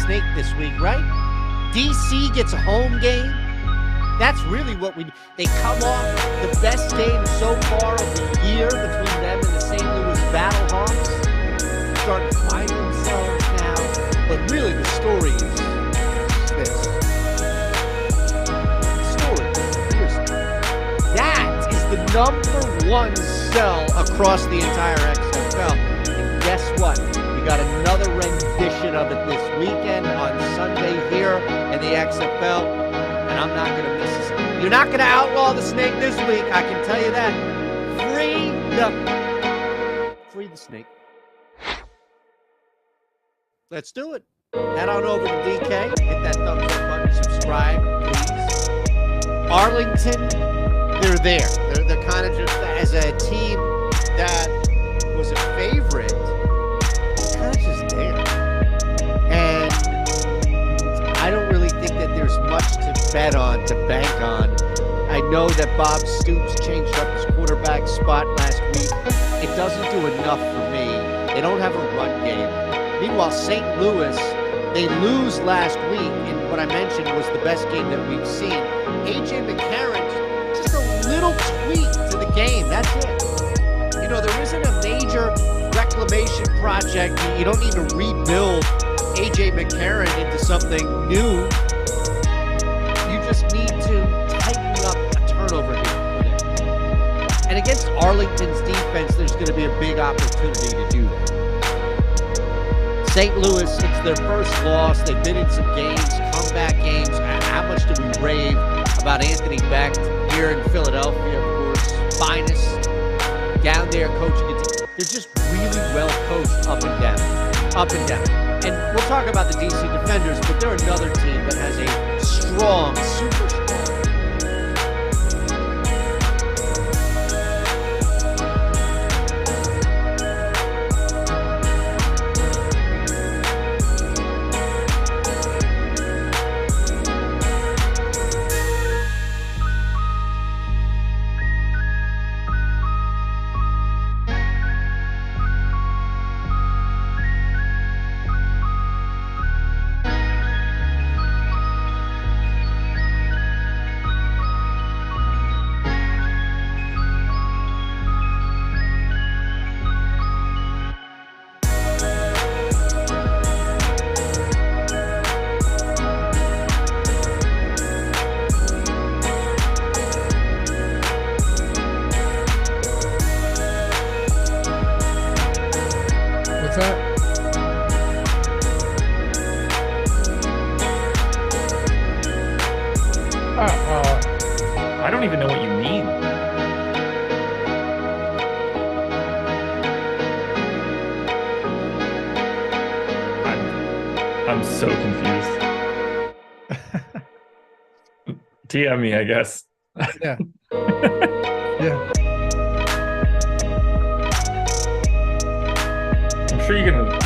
snake this week, right? DC gets a home game. That's really what they come off the best game so far of the year between them and the St. Louis Battlehawks. Starting to find themselves now. But really the story is this. The story is that is the number one sell across the entire XFL. And guess what? We got another rendition of it this weekend on Sunday here in the XFL. And I'm not going to miss this. You're not going to outlaw the snake this week. I can tell you that. Free the snake. Let's do it. Head on over to DK. Hit that thumbs up button. Subscribe, please. Arlington, they're there. They're kind of just as a team that was a favorite. Kind of just there. And I don't really think that there's much to bet on, to bank on. I know that Bob Stoops changed up his quarterback spot last week. It doesn't do enough for me. They don't have a run game. Meanwhile, St. Louis, they lose last week, and what I mentioned was the best game that we've seen. A.J. McCarron, just a little tweak to the game. That's it. You know, there isn't a major reclamation project. You don't need to rebuild A.J. McCarron into something new. You just need to tighten up a turnover here. And against Arlington's defense, there's going to be a big opportunity to do that. St. Louis, it's their first loss. They've been in some games, comeback games. How much do we rave about Anthony Beck here in Philadelphia, of course, finest down there coaching. They're just really well coached up and down. And we'll talk about the DC Defenders, but they're another team that has a strong, super strong. I don't even know what you mean. I'm so confused. DM me, I guess. Yeah. Yeah. I'm sure you're gonna.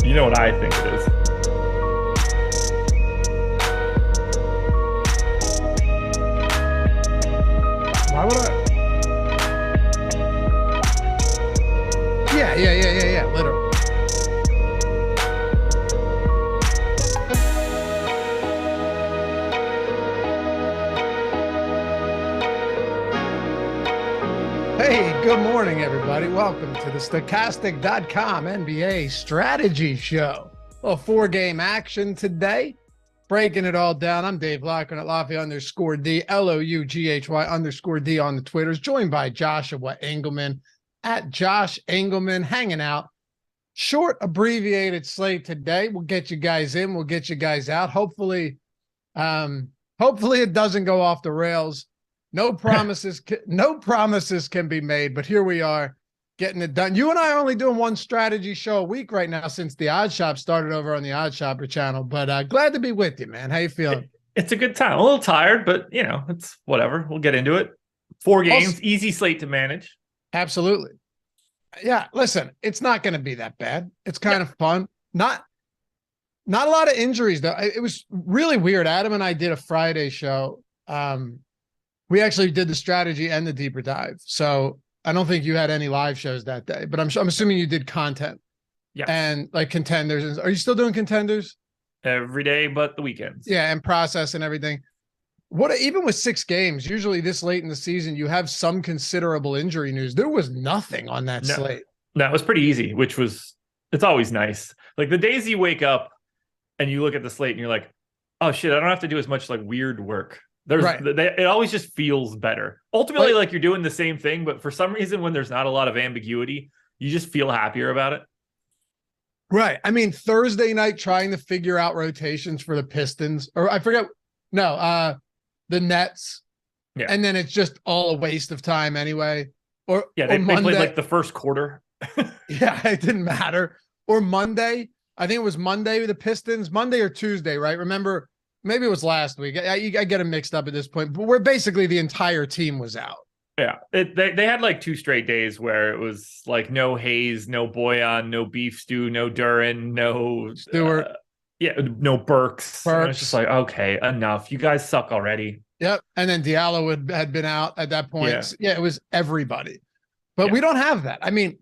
You know what I think it is. Why would I? Yeah, literally. Hey, good morning, everybody. Welcome to the Stokastic.com NBA strategy show. A 4-game action today. Breaking it all down. I'm Dave Loughran at Lafayette_D, LOUGHY_D on the Twitters, joined by Joshua Engleman at Josh Engleman, hanging out. Short, abbreviated slate today. We'll get you guys in. We'll get you guys out. Hopefully it doesn't go off the rails. No promises can be made, but here we are getting it done. You and I are only doing one strategy show a week right now since the Odd Shop started over on the Odd Shopper channel, but glad to be with you, man. How you feeling? It's a good time. A little tired, but you know, it's whatever. We'll get into it. 4 games, easy slate to manage. Absolutely. Yeah, listen, it's not going to be that bad. It's kind of fun. Not a lot of injuries though. It was really weird. Adam and I did a Friday show. We actually did the strategy and the deeper dive. So I don't think you had any live shows that day, but I'm assuming you did content. Yeah. And like contenders. Are you still doing contenders? every day but the weekends. Yeah, and process and everything. Even with 6 games, usually this late in the season, you have some considerable injury news. There was nothing on that slate. No, it was pretty easy, it's always nice. Like the days you wake up and you look at the slate and you're like, oh shit, I don't have to do as much like weird work. It always just feels better. Ultimately, like you're doing the same thing, but for some reason, when there's not a lot of ambiguity, you just feel happier about it. Right. I mean, Thursday night trying to figure out rotations for the Pistons, or I forget. No, the Nets. Yeah. And then it's just all a waste of time anyway. They played like the first quarter. Yeah, it didn't matter. Or Monday. I think it was Monday with the Pistons, Monday or Tuesday, right? Remember, maybe it was last week. I get them mixed up at this point, but where basically the entire team was out. Yeah, they had like 2 straight days where it was like no Hayes, no Boyan, no Beef Stew, no Duran, no Stewart. No Burks. It's just like, okay, enough. You guys suck already. Yep. And then Diallo had been out at that point. Yeah, it was everybody. But we don't have that. I mean,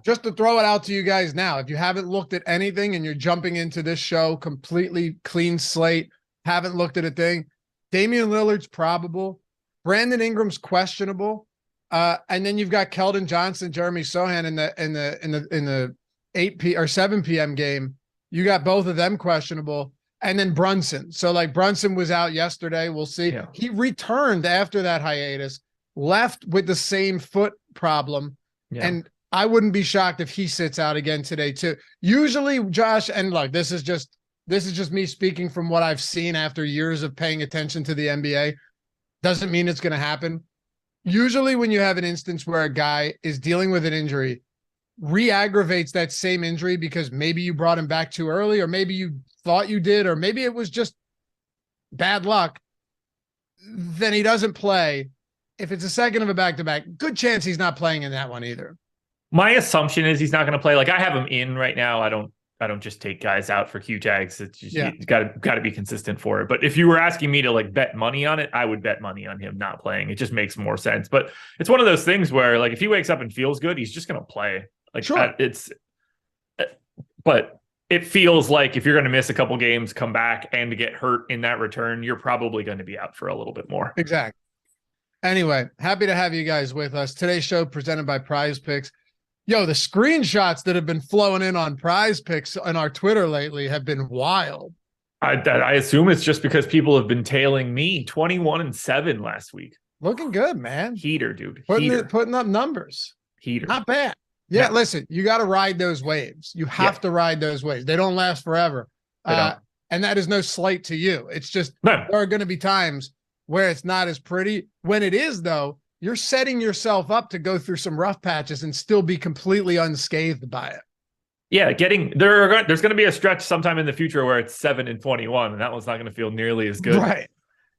just to throw it out to you guys now, if you haven't looked at anything and you're jumping into this show completely clean slate, haven't looked at a thing, Damian Lillard's probable. Brandon Ingram's questionable. And then you've got Keldon Johnson, Jeremy Sohan in the 8 p or 7 p.m. game. You got both of them questionable. And then Brunson. So like Brunson was out yesterday. We'll see. Yeah. He returned after that hiatus, left with the same foot problem. Yeah. And I wouldn't be shocked if he sits out again today too. Usually, Josh, and look, this is just me speaking from what I've seen after years of paying attention to the NBA. Doesn't mean it's going to happen. Usually when you have an instance where a guy is dealing with an injury, re-aggravates that same injury because maybe you brought him back too early, or maybe you thought you did, or maybe it was just bad luck, then he doesn't play. If it's a second of a back-to-back, good chance he's not playing in that one either. My assumption is he's not going to play. Like I have him in right now. I don't just take guys out for Q tags. It's just, you got to be consistent for it. But if you were asking me to like bet money on it, I would bet money on him not playing. It just makes more sense. But it's one of those things where like if he wakes up and feels good, he's just going to play. Like sure. But it feels like if you're going to miss a couple games, come back and to get hurt in that return, you're probably going to be out for a little bit more. Exactly. Anyway, happy to have you guys with us. Today's show presented by PrizePicks. Yo, the screenshots that have been flowing in on PrizePicks on our Twitter lately have been wild. I assume it's just because people have been tailing me. 21-7 last week. Looking good, man. Heater, dude. Putting up numbers. Heater. Not bad. Yeah, listen, you got to ride those waves. You have to ride those waves. They don't last forever. And that is no slight to you. It's just there are going to be times where it's not as pretty. When it is, though, you're setting yourself up to go through some rough patches and still be completely unscathed by it. Yeah, there's going to be a stretch sometime in the future where it's 7-21, and that one's not going to feel nearly as good. Right.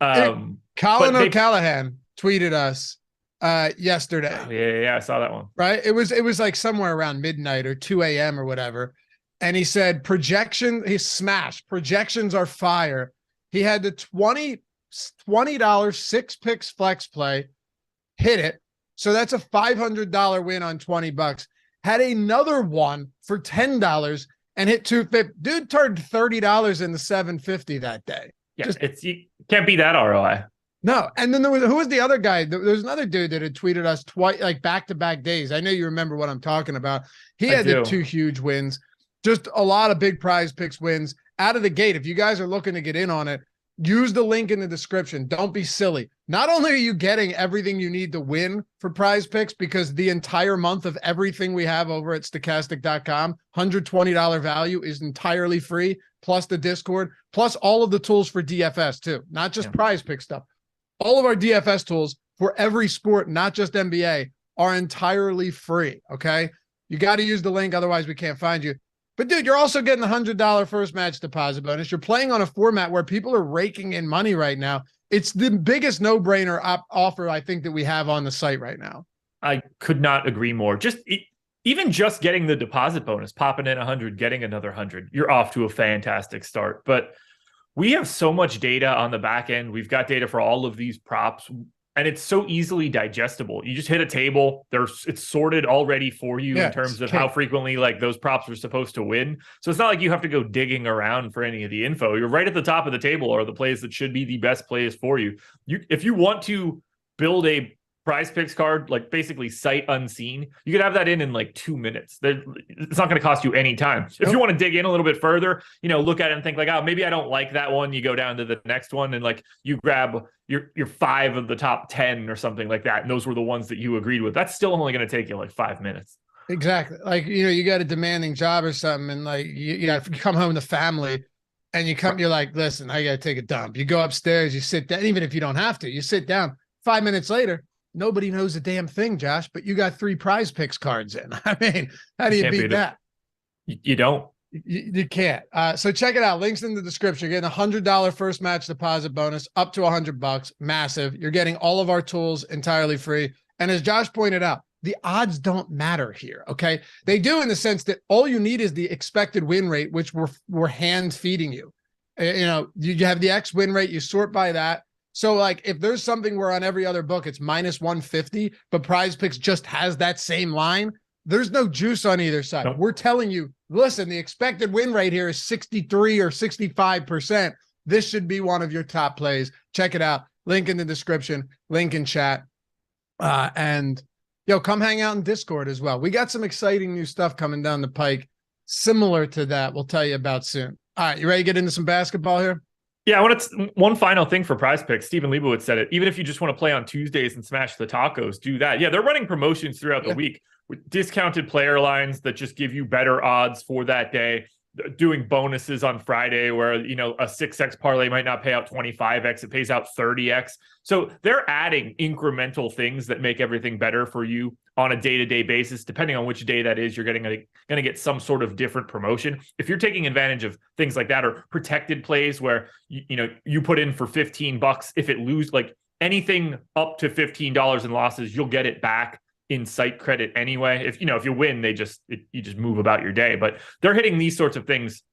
Colin O'Callahan tweeted us yesterday. Yeah, I saw that one. Right. It was like somewhere around midnight or 2 a.m. or whatever. And he said he smashed. Projections are fire. He had the $20 6 picks flex play, hit it. So that's a $500 win on $20. Had another one for $10 and hit $250. Dude turned $30 in the $750 that day. Yeah, you can't beat that ROI. No, and then who was the other guy? There was another dude that had tweeted us twice, like back-to-back days. I know you remember what I'm talking about. He had the 2 huge wins, just a lot of big PrizePicks wins out of the gate. If you guys are looking to get in on it, use the link in the description. Don't be silly. Not only are you getting everything you need to win for PrizePicks, because the entire month of everything we have over at Stokastic.com, $120 value is entirely free, plus the Discord, plus all of the tools for DFS too, not just PrizePicks stuff. All of our DFS tools for every sport, not just NBA, are entirely free, okay? You got to use the link, otherwise we can't find you. But, dude, you're also getting the $100 first match deposit bonus. You're playing on a format where people are raking in money right now. It's the biggest no-brainer offer, I think, that we have on the site right now. I could not agree more. Even just getting the deposit bonus, popping in 100, getting another 100, you're off to a fantastic start. But we have so much data on the back end. We've got data for all of these props. and it's so easily digestible. You just hit a table. It's sorted already for you in terms of how frequently like those props are supposed to win. So it's not like you have to go digging around for any of the info. You're right at the top of the table are the plays that should be the best plays for you. If you want to build a PrizePicks card, like basically sight unseen, you could have that in like 2 minutes. It's not going to cost you any time. If you want to dig in a little bit further, look at it and think like, oh, maybe I don't like that one. You go down to the next one and like you grab your 5 of the top 10 or something like that. And those were the ones that you agreed with. That's still only going to take you like 5 minutes. Exactly. Like, you got a demanding job or something. And like, you come home to family and you're like, listen, I got to take a dump. You go upstairs, you sit down, even if you don't have to, you sit down. 5 minutes later, nobody knows a damn thing, Josh, but you got 3 PrizePicks cards in. I mean, how do you beat that? You don't. You can't. So check it out. Links in the description. You're getting $100 first match deposit bonus up to $100. Massive. You're getting all of our tools entirely free. And as Josh pointed out, the odds don't matter here. Okay. They do in the sense that all you need is the expected win rate, which we're hand feeding you. You have the X win rate. You sort by that. So like if there's something where on every other book it's minus 150, but PrizePicks just has that same line, there's no juice on either side. Nope. We're telling you, listen, the expected win rate here is 63 or 65%. This should be one of your top plays. Check it out. Link in the description, link in chat. And come hang out in Discord as well. We got some exciting new stuff coming down the pike similar to that. We'll tell you about soon. All right, you ready to get into some basketball here? Yeah, one final thing for PrizePicks. Stephen Leibowitz said it. Even if you just want to play on Tuesdays and smash the tacos, do that. Yeah, they're running promotions throughout the week with discounted player lines that just give you better odds for that day. Doing bonuses on Friday where, a 6x parlay might not pay out 25x. It pays out 30x. So they're adding incremental things that make everything better for you on a day-to-day basis. Depending on which day that is, you're going to get some sort of different promotion. If you're taking advantage of things like that or protected plays where, you put in for $15, if it lose like anything up to $15 in losses, you'll get it back in site credit anyway. If you win, you just move about your day. But they're hitting these sorts of things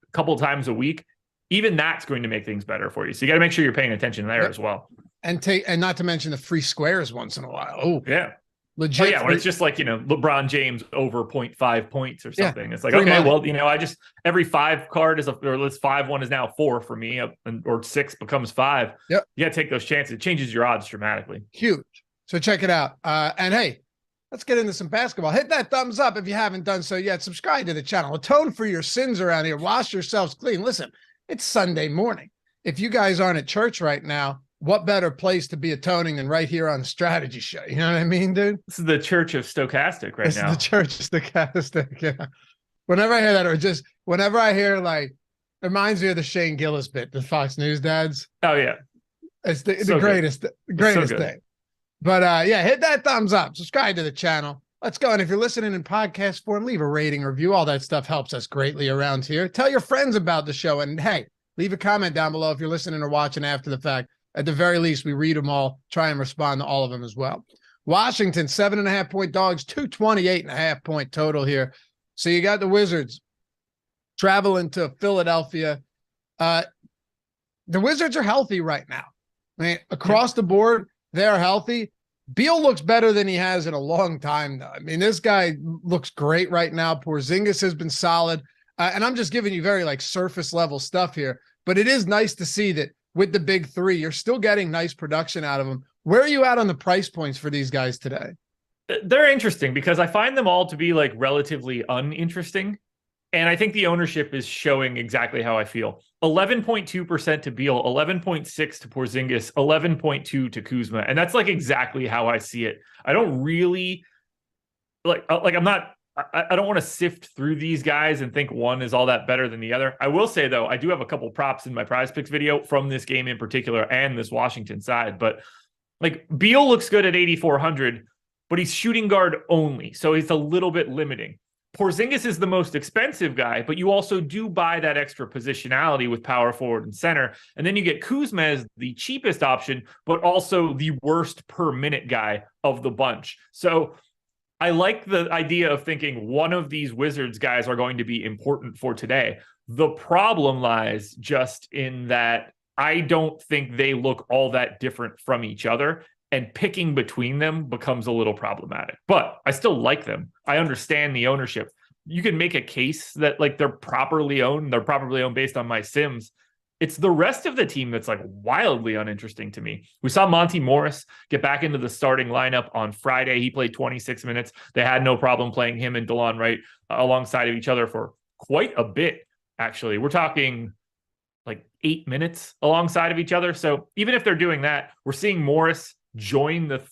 a couple of times a week. Even that's going to make things better for you. So you got to make sure you're paying attention there as well. And not to mention the free squares once in a while. Oh yeah, legit. Oh, yeah, when it's just like LeBron James over 0.5 points or something. It's like okay, well I just every 5 card is or let's 5 one is now 4 for me, or 6 becomes 5. Yep, you got to take those chances. It changes your odds dramatically. Huge. So check it out. And hey, let's get into some basketball. Hit that thumbs up if you haven't done so yet. Subscribe to the channel. Atone for your sins around here. Wash yourselves clean. Listen, it's Sunday morning. If you guys aren't at church right now, what better place to be atoning than right here on Strategy Show? You know what I mean, dude? This is the Church of Stokastic right now. This is the Church of Stokastic, yeah. Whenever I hear that, or just whenever I hear, like, it reminds me of the Shane Gillis bit, the Fox News dads. Oh, yeah. It's the greatest thing. But hit that thumbs up. Subscribe to the channel. Let's go. And if you're listening in podcast form, leave a rating, review. All that stuff helps us greatly around here. Tell your friends about the show. And hey, leave a comment down below if you're listening or watching after the fact. At the very least, we read them all, try and respond to all of them as well. Washington, 7.5-point dogs, 228.5-point total here. So you got the Wizards traveling to Philadelphia. The Wizards are healthy right now. I mean, across the board, they're healthy. Beal looks better than he has in a long time, though. I mean, this guy looks great right now. Porzingis has been solid. And I'm just giving you very surface level stuff here. But it is nice to see that with the big 3, you're still getting nice production out of them. Where are you at on the price points for these guys today? They're interesting because I find them all to be relatively uninteresting. And I think the ownership is showing exactly how I feel. 11.2% to Beal, 11.6 to Porzingis, 11.2 to Kuzma. And that's exactly how I see it. I don't really I don't want to sift through these guys and think one is all that better than the other. I will say, though, I do have a couple props in my PrizePicks video from this game in particular and this Washington side. But Beal looks good at 8,400, but he's shooting guard only. So he's a little bit limiting. Porzingis is the most expensive guy, but you also do buy that extra positionality with power forward and center. And then you get Kuzma as the cheapest option, but also the worst per minute guy of the bunch. So I like the idea of thinking one of these Wizards guys are going to be important for today. The problem lies just in that I don't think they look all that different from each other. and picking between them becomes a little problematic. But I still like them. I understand the ownership. You can make a case that like they're properly owned. They're properly owned based on my sims. It's the rest of the team that's like wildly uninteresting to me. We saw Monty Morris get back into the starting lineup on Friday. He played 26 minutes. They had no problem playing him and DeLon Wright alongside of each other for quite a bit, actually. We're talking like 8 minutes alongside of each other. So even if they're doing that, we're seeing Morris join the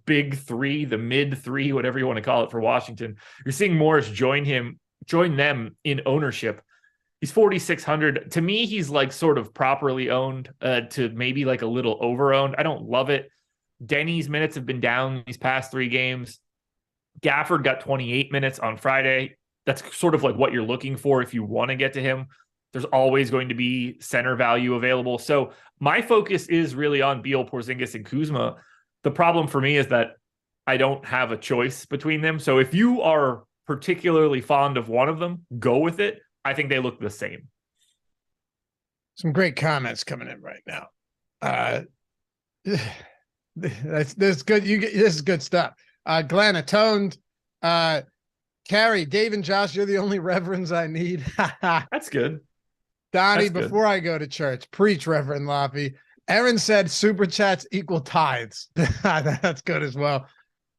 big three, the mid three, whatever you want to call it for Washington. You're seeing Morris join them in ownership. He's 4,600. To me, he's like sort of properly owned to maybe like a little over owned. I don't love it. Denny's minutes have been down these past 3 games. Gafford got 28 minutes on Friday. That's sort of like what you're looking for if you want to get to him. There's always going to be center value available. So my focus is really on Beal, Porzingis, and Kuzma. The problem for me is that I don't have a choice between them. So if you are particularly fond of one of them, go with it. I think they look the same. Some great comments coming in right now. That's good. This is good stuff. Glenn atoned. Carrie, Dave, and Josh, you're the only reverends I need. That's good. Donnie, That's before I go to church, preach, Reverend Loppy. Aaron said super chats equal tithes. That's good as well.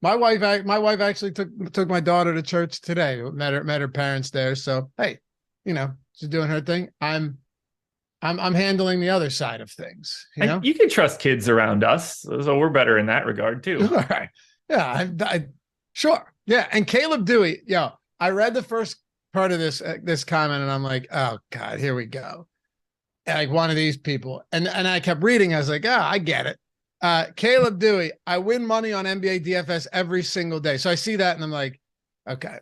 My wife actually took my daughter to church today. Met her parents there. So hey, she's doing her thing. I'm handling the other side of things. You can trust kids around us, so we're better in that regard too. All right. Yeah, sure. Yeah, and Caleb Dewey. I read the first part of this comment, and I'm like, oh God, here we go. Like one of these people, and I kept reading. I was like, I get it. Caleb Dewey, I win money on NBA DFS every single day. So I see that, and I'm like, okay.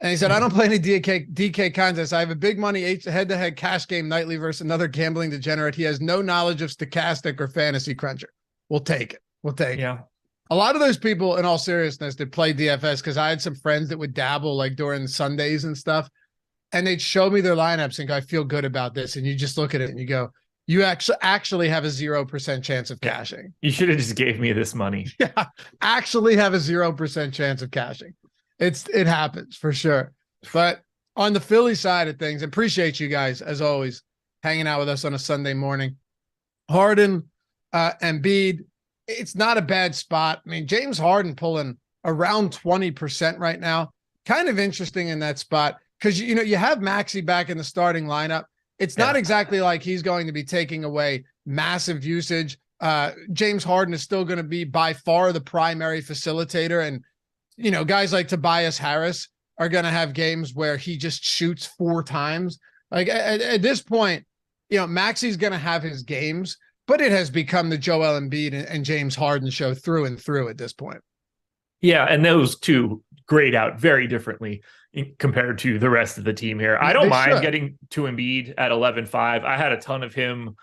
And he said, I don't play any DK contests. I have a big money head-to-head cash game nightly versus another gambling degenerate. He has no knowledge of Stokastic or Fantasy Cruncher. We'll take it. Yeah. A lot of those people, in all seriousness, that play DFS, because I had some friends that would dabble like during Sundays and stuff, and they'd show me their lineups and go, I feel good about this. And you just look at it and you go, you actually have a 0% chance of cashing. You should have just gave me this money. Yeah, actually have a 0% chance of cashing. It happens for sure. But on the Philly side of things, appreciate you guys as always hanging out with us on a Sunday morning. Harden, Embiid, it's not a bad spot. I mean, James Harden pulling around 20% right now. Kind of interesting in that spot because you have Maxey back in the starting lineup. It's not exactly like he's going to be taking away massive usage. James Harden is still going to be by far the primary facilitator, and guys like Tobias Harris are going to have games where he just shoots 4 times. Like at this point, Maxey's going to have his games, but it has become the Joel Embiid and James Harden show through and through at this point. Yeah, and those two grade out very differently compared to the rest of the team here. I don't mind getting to Embiid at 11.5. I had a ton of him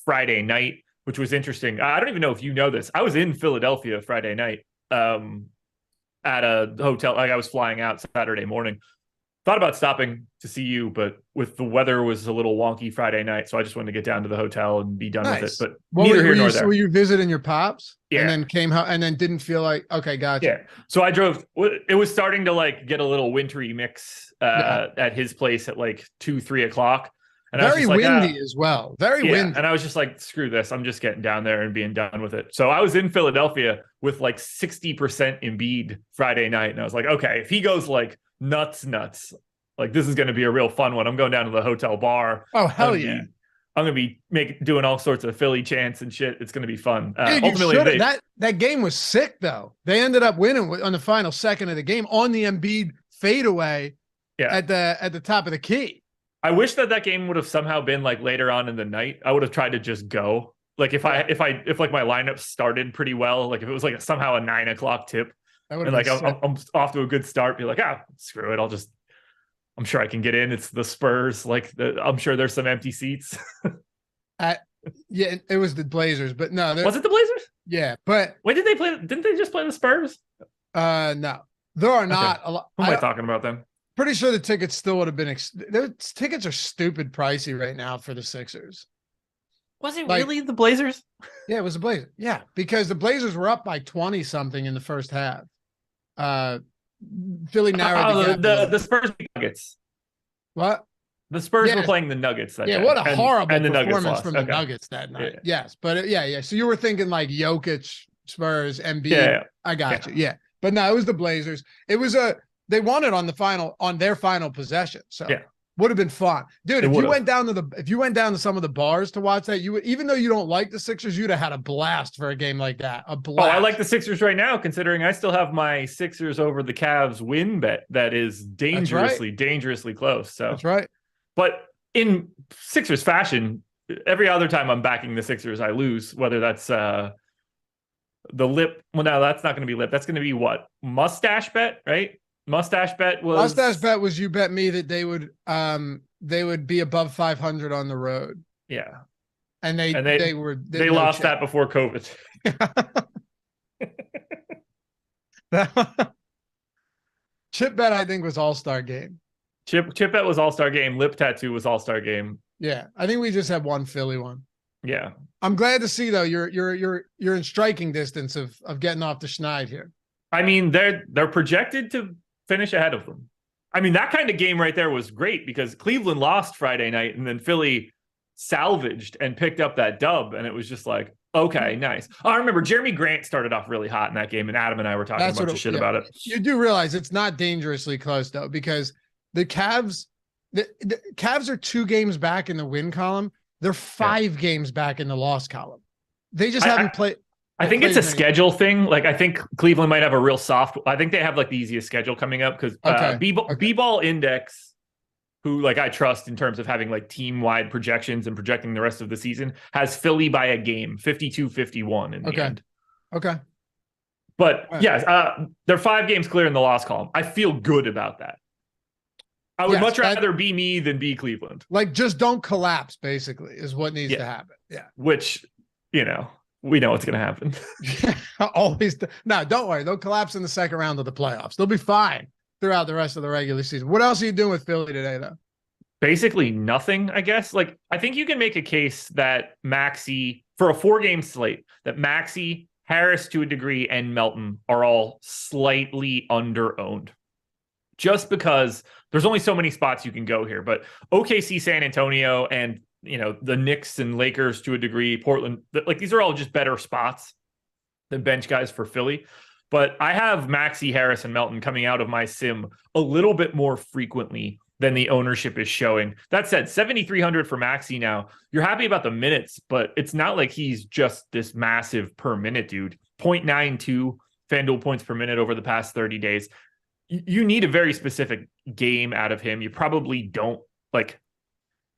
Friday night, which was interesting. I don't even know if you know this. I was in Philadelphia Friday night. At a hotel, like I was flying out Saturday morning. Thought about stopping to see you, but with the weather was a little wonky Friday night, so I just wanted to get down to the hotel and be done with it. But neither here nor there. Were you visiting your pops? Yeah. And then came home and then didn't feel like, okay, gotcha. Yeah. So I drove, it was starting to like get a little wintry mix at his place at like 2-3 o'clock. And very windy as well. Very windy. And I was just like, screw this. I'm just getting down there and being done with it. So I was in Philadelphia with like 60% Embiid Friday night. And I was like, okay, if he goes like nuts, like this is going to be a real fun one. I'm going down to the hotel bar. Oh, hell yeah. I'm going to be doing all sorts of Philly chants and shit. It's going to be fun. Dude, ultimately, that game was sick though. They ended up winning on the final second of the game on the Embiid fadeaway at the top of the key. I wish that game would have somehow been like later on in the night. I would have tried to just go. Like if like my lineup started pretty well, like if it was like somehow a 9 o'clock tip and like I'm off to a good start, be like, screw it. I'm sure I can get in. It's the Spurs. I'm sure there's some empty seats. Yeah, it was the Blazers, but no. Was it the Blazers? Yeah, but wait, did they play? Didn't they just play the Spurs? No, there are not a lot. Who am I talking about then? Pretty sure the tickets still would have been. Tickets are stupid pricey right now for the Sixers. Was it really the Blazers? Yeah, it was the Blazers. Yeah, because the Blazers were up by 20 something in the first half. Philly narrowed the Spurs Nuggets. What? The Spurs were playing the Nuggets that day. What a horrible the performance from the Nuggets that night. Yeah. Yes, but yeah. So you were thinking like Jokic, Spurs, Embiid. Yeah. I got you. Yeah, but no, it was the Blazers. It was they won it on their final possession. So would have been fun, dude. If you went down to some of the bars to watch that, you would, even though you don't like the Sixers, you'd have had a blast for a game like that. A blast. Oh, I like the Sixers right now, considering I still have my Sixers over the Cavs win bet that is dangerously close. So that's right. But in Sixers fashion, every other time I'm backing the Sixers, I lose. Whether that's the lip. Well, no, that's not going to be lip. That's going to be what? Mustache bet, right? Mustache bet was you bet me that they would be above 500 on the road. Yeah. And they lost that before COVID. Chip bet, I think, was All-Star game. Chip bet was All-Star game. Lip tattoo was All-Star game. Yeah. I think we just have one Philly one. Yeah. I'm glad to see though you're in striking distance of getting off the schneid here. I mean, they're projected to finish ahead of them. I mean, that kind of game right there was great because Cleveland lost Friday night and then Philly salvaged and picked up that dub. And it was just like, okay, nice. Oh, I remember Jeremy Grant started off really hot in that game and Adam and I were talking a bunch of shit about it. You do realize it's not dangerously close though, because the Cavs are 2 games back in the win column. They're 5 games back in the loss column. They just haven't played. I think it's a schedule thing. Like, I think Cleveland might have a real soft. I think they have like the easiest schedule coming up because B-Ball Index, who like I trust in terms of having like team-wide projections and projecting the rest of the season, has Philly by a game, 52-51 in the end. Okay. But yes, they're 5 games clear in the loss column. I feel good about that. I would much rather be me than be Cleveland. Like, just don't collapse, basically, is what needs to happen. Yeah. Which, we know what's going to happen. Always. No, don't worry. They'll collapse in the second round of the playoffs. They'll be fine throughout the rest of the regular season. What else are you doing with Philly today, though? Basically nothing, I guess. Like, I think you can make a case that Maxey, for a 4-game slate, that Maxey, Harris to a degree, and Melton are all slightly under-owned. Just because there's only so many spots you can go here. But OKC, San Antonio, and the Knicks and Lakers to a degree, Portland, like these are all just better spots than bench guys for Philly. But I have Maxey, Harris, and Melton coming out of my sim a little bit more frequently than the ownership is showing. That said, 7,300 for Maxey now. You're happy about the minutes, but it's not like he's just this massive per minute dude. 0.92 FanDuel points per minute over the past 30 days. You need a very specific game out of him. You probably don't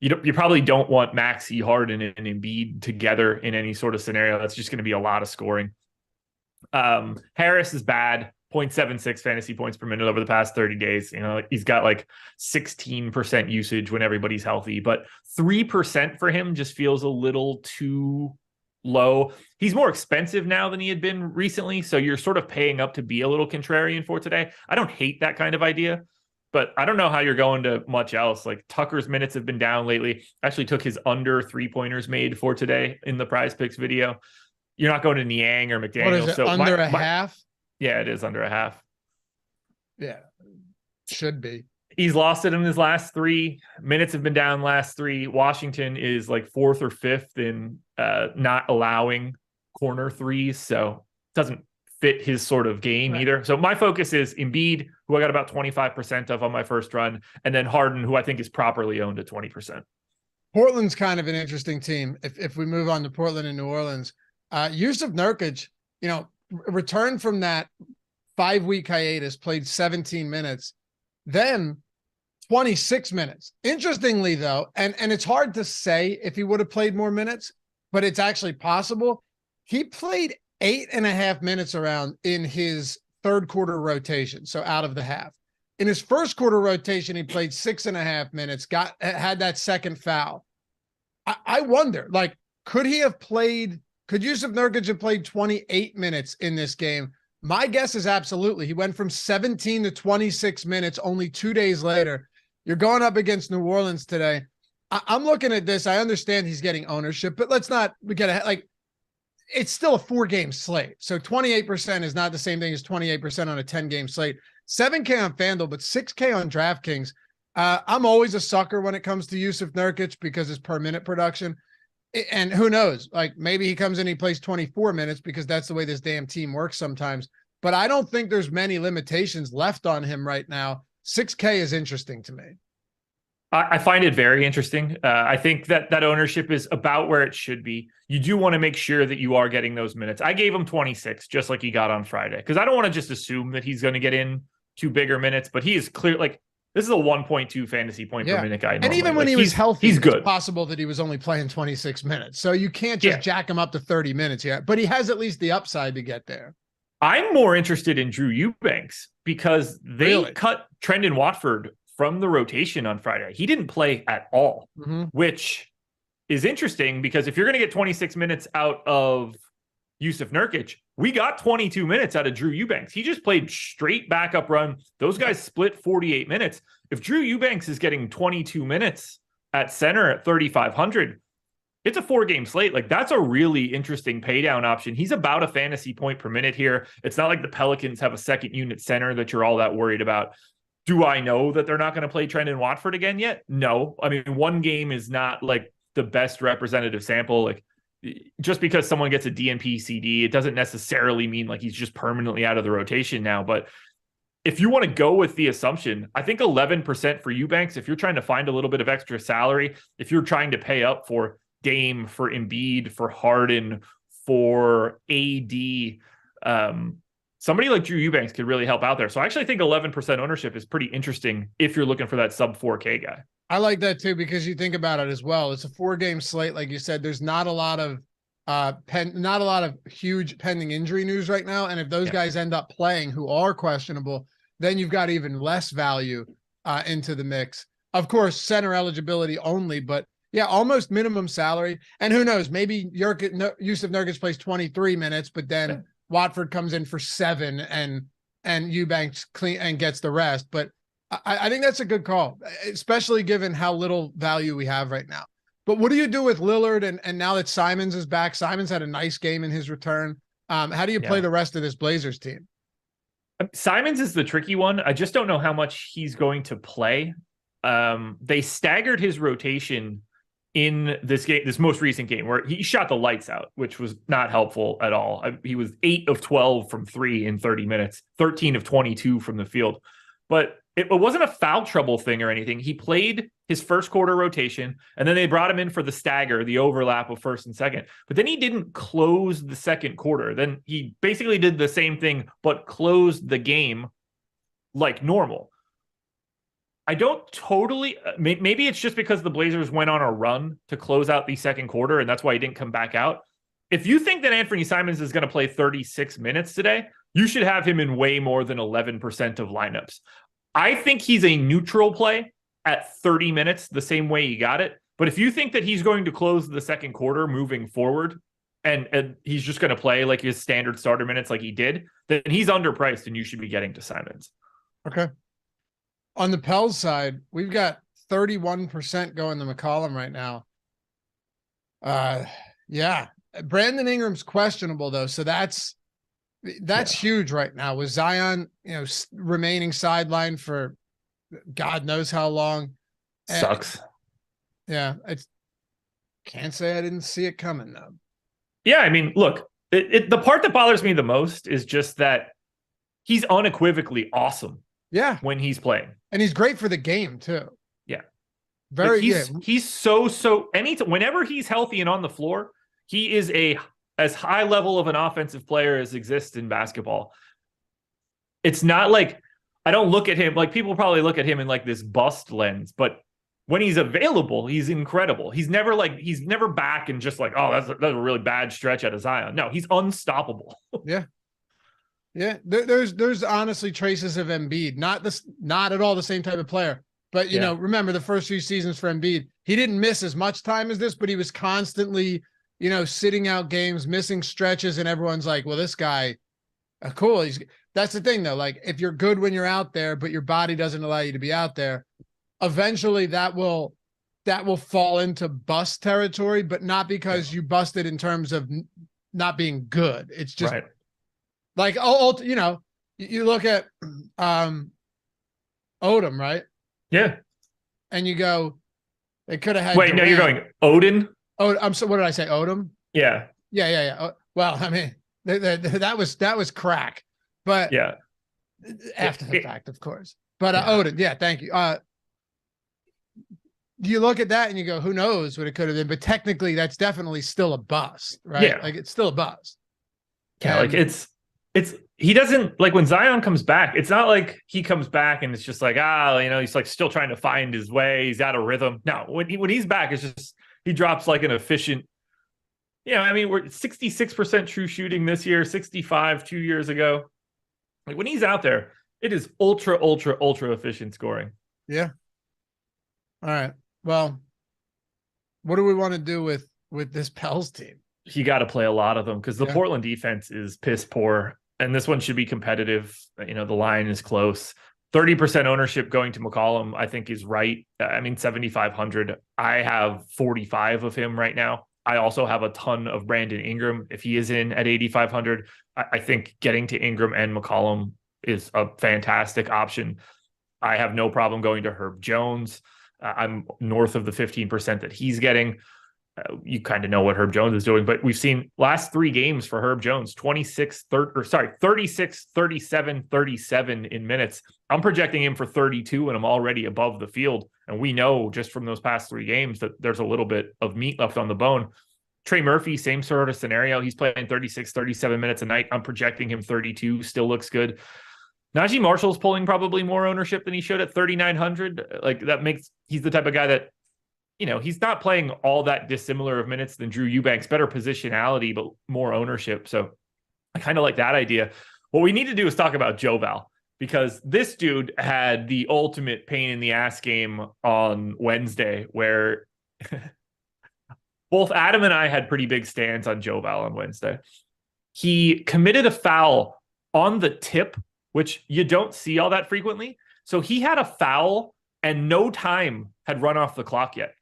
you probably don't want Maxey, Harden, and Embiid together in any sort of scenario. That's just going to be a lot of scoring. Harris is bad, 0.76 fantasy points per minute over the past 30 days. He's got like 16% usage when everybody's healthy, but 3% for him just feels a little too low. He's more expensive now than he had been recently, so you're sort of paying up to be a little contrarian for today. I don't hate that kind of idea. But I don't know how you're going to much else. Like, Tucker's minutes have been down lately. Actually took his under 3-pointers made for today in the PrizePicks video. You're not going to Niang or McDaniel. What is it, so under a half? Yeah, it is under a half. Yeah, should be. He's lost it in his last 3. Minutes have been down last 3. Washington is like 4th or 5th in not allowing corner threes. So doesn't fit his sort of game either. So my focus is Embiid, who I got about 25% of on my first run, and then Harden, who I think is properly owned at 20%. Portland's kind of an interesting team. If we move on to Portland and New Orleans, Jusuf Nurkic, returned from that 5-week hiatus, played 17 minutes, then 26 minutes. Interestingly, though, and it's hard to say if he would have played more minutes, but it's actually possible. He played 8.5 minutes around in his third quarter rotation, so out of the half. In his first quarter rotation, he played 6.5 minutes, had that second foul. I wonder, could Jusuf Nurkic have played 28 minutes in this game? My guess is absolutely. He went from 17 to 26 minutes only 2 days later. You're going up against New Orleans today. I'm looking at this. I understand he's getting ownership, but let's not get like it's still a 4-game slate. So 28% is not the same thing as 28% on a 10-game slate. 7K on FanDuel, but 6K on DraftKings. I'm always a sucker when it comes to Yusuf Nurkic because it's per minute production. And who knows, like maybe he comes in, he plays 24 minutes because that's the way this damn team works sometimes. But I don't think there's many limitations left on him right now. 6K is interesting to me. I find it very interesting. I think that ownership is about where it should be. You do want to make sure that you are getting those minutes. I gave him 26, just like he got on Friday, because I don't want to just assume that he's going to get in 2 bigger minutes, but he is clear. Like, this is a 1.2 fantasy point per minute guy. And even when he was healthy, he's good. It's possible that he was only playing 26 minutes. So you can't just jack him up to 30 minutes yet, but he has at least the upside to get there. I'm more interested in Drew Eubanks because they cut Trendon Watford from the rotation on Friday. He didn't play at all, which is interesting because if you're going to get 26 minutes out of Yusuf Nurkic, we got 22 minutes out of Drew Eubanks. He just played straight backup run. Those guys split 48 minutes. If Drew Eubanks is getting 22 minutes at center at 3,500, it's a 4-game slate. Like, that's a really interesting pay down option. He's about a fantasy point per minute here. It's not like the Pelicans have a second unit center that you're all that worried about. Do I know that they're not going to play Trendon Watford again yet? No. I mean, 1 game is not like the best representative sample. Like, just because someone gets a DNP CD, it doesn't necessarily mean like he's just permanently out of the rotation now. But if you want to go with the assumption, I think 11% for Eubanks, if you're trying to find a little bit of extra salary, if you're trying to pay up for Dame, for Embiid, for Harden, for AD, somebody like Drew Eubanks could really help out there. So I actually think 11% ownership is pretty interesting if you're looking for that sub 4K guy. I like that too, because you think about it as well. It's a 4-game slate. Like you said, there's not a lot of not a lot of huge pending injury news right now. And if those guys end up playing who are questionable, then you've got even less value into the mix. Of course, center eligibility only, but yeah, almost minimum salary. And who knows, maybe Yusuf Nurkic plays 23 minutes, but then Watford comes in for 7 and Eubanks gets the rest. But I think that's a good call, especially given how little value we have right now. But what do you do with Lillard and now that Simons is back? Simons had a nice game in his return. How do you play the rest of this Blazers team? Simons is the tricky one. I just don't know how much he's going to play. They staggered his rotation in this game, this most recent game, where he shot the lights out, which was not helpful at all. He was 8 of 12 from 3 in 30 minutes, 13 of 22 from the field. But it wasn't a foul trouble thing or anything. He played his first quarter rotation, and then they brought him in for the stagger, the overlap of first and second. But then he didn't close the second quarter. Then he basically did the same thing, but closed the game like normal. I don't totally, maybe it's just because the Blazers went on a run to close out the second quarter, and that's why he didn't come back out. If you think that Anthony Simons is going to play 36 minutes today, you should have him in way more than 11% of lineups. I think he's a neutral play at 30 minutes, the same way he got it. But if you think that he's going to close the second quarter moving forward, and he's just going to play like his standard starter minutes like he did, then he's underpriced and you should be getting to Simons. Okay. On the Pels side, we've got 31% going to McCollum right now. Yeah. Brandon Ingram's questionable though. So that's huge right now with Zion, remaining sidelined for God knows how long. Sucks. Yeah. I can't say I didn't see it coming though. Yeah. I mean, look, the part that bothers me the most is just that he's unequivocally awesome. Yeah. When he's playing. And he's great for the game too. Yeah. Very he's so whenever he's healthy and on the floor, he is as high level of an offensive player as exists in basketball. It's not like I don't look at him like people probably look at him in like this bust lens, but when he's available, he's incredible. He's never back and just like, oh, that's a really bad stretch out of Zion. No, he's unstoppable. Yeah. Yeah, there's honestly traces of Embiid, not at all the same type of player. But you know, remember the first few seasons for Embiid, he didn't miss as much time as this, but he was constantly, sitting out games, missing stretches, and everyone's like, well, this guy, cool. That's the thing though. Like if you're good when you're out there, but your body doesn't allow you to be out there, eventually that will that will fall into bust territory, but not because you busted in terms of not being good. It's just like, you look at Odom, right? Yeah. And you go, they could have had. Wait, no, you're going Odin? Oh, I'm so. What did I say? Odom? Yeah. Yeah. Well, I mean, that was crack, but after the fact, of course. But Odin, thank you. You look at that and you go, who knows what it could have been? But technically, that's definitely still a bust, right? Yeah. Like it's still a bust. Yeah, like it's he doesn't, like, when Zion comes back, it's not like he comes back and it's just like, he's like still trying to find his way. He's out of rhythm. No, when he's back, it's just he drops like an efficient. Yeah, I mean, we're 66% true shooting this year, 65 2 years ago. Like when he's out there, it is ultra efficient scoring. Yeah. All right. Well, what do we want to do with this Pels team? You got to play a lot of them because the Portland defense is piss poor, and this one should be competitive. The line is close. 30% ownership going to McCollum, I think, is right. I mean, 7,500. I have 45 of him right now. I also have a ton of Brandon Ingram. If he is in at 8,500, I think getting to Ingram and McCollum is a fantastic option. I have no problem going to Herb Jones. I'm north of the 15% that he's getting. You kind of know what Herb Jones is doing, but we've seen last 3 games for Herb Jones, 36, 37, 37 in minutes. I'm projecting him for 32, and I'm already above the field. And we know just from those past 3 games that there's a little bit of meat left on the bone. Trey Murphy, same sort of scenario. He's playing 36, 37 minutes a night. I'm projecting him 32, still looks good. Najee Marshall's pulling probably more ownership than he should at 3,900. Like he's the type of guy that, he's not playing all that dissimilar of minutes than Drew Eubanks, better positionality, but more ownership. So I kind of like that idea. What we need to do is talk about Joe Val, because this dude had the ultimate pain in the ass game on Wednesday where both Adam and I had pretty big stands on Joe Val on Wednesday. He committed a foul on the tip, which you don't see all that frequently. So he had a foul and no time had run off the clock yet.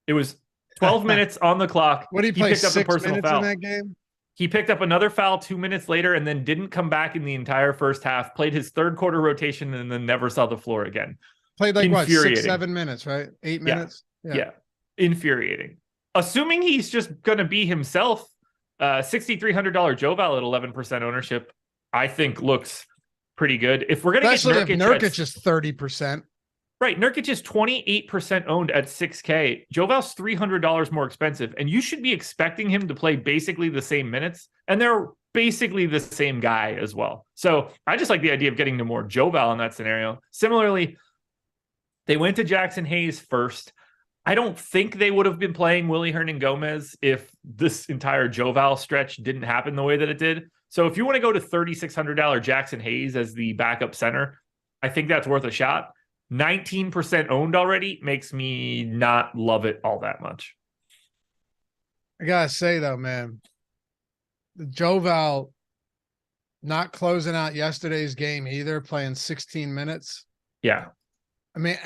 It was 12 minutes on the clock. What did he play? Picked up 6 a personal minutes foul in that game? He picked up another foul 2 minutes later and then didn't come back in the entire first half, played his third quarter rotation, and then never saw the floor again. Played like what, 6, 7 minutes, right? 8 minutes? Yeah. Infuriating. Assuming he's just going to be himself, $6,300 Joe Val at 11% ownership, I think looks pretty good. If we're going to get Nurkic is 30%. Right. Nurkic is 28% owned at $6K. Joe Val's $300 more expensive, and you should be expecting him to play basically the same minutes, and they're basically the same guy as well. So I just like the idea of getting to more Joe Val in that scenario. Similarly, they went to Jackson Hayes first. I don't think they would have been playing Willie Hernan-Gomez if this entire Joe Val stretch didn't happen the way that it did. So if you want to go to $3,600 Jackson Hayes as the backup center, I think that's worth a shot. 19% owned already makes me not love it all that much. I gotta say though, man, the Joe Val not closing out yesterday's game either, playing 16 minutes. Yeah. I mean,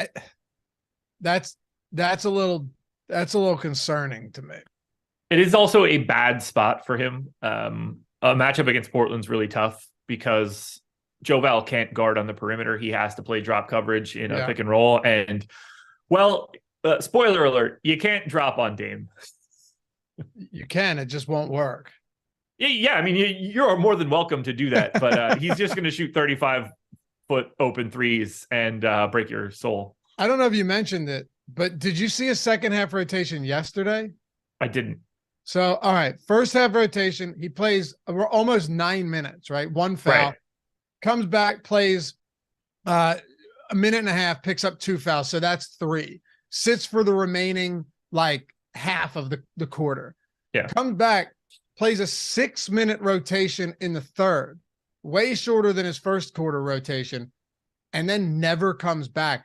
that's a little concerning to me. It is also a bad spot for him. A matchup against Portland's really tough because Joe Val can't guard on the perimeter. He has to play drop coverage in a pick and roll. And, spoiler alert, you can't drop on Dame. You can. It just won't work. Yeah. I mean, you're more than welcome to do that. But he's just going to shoot 35-foot open threes and break your soul. I don't know if you mentioned it, but did you see a second half rotation yesterday? I didn't. So, all right. First half rotation, he plays almost 9 minutes, right? One foul. Right. Comes back, plays a minute and a half, picks up 2 fouls. So that's 3. Sits for the remaining half of the quarter. Yeah. Comes back, plays a 6-minute rotation in the third, way shorter than his first quarter rotation, and then never comes back.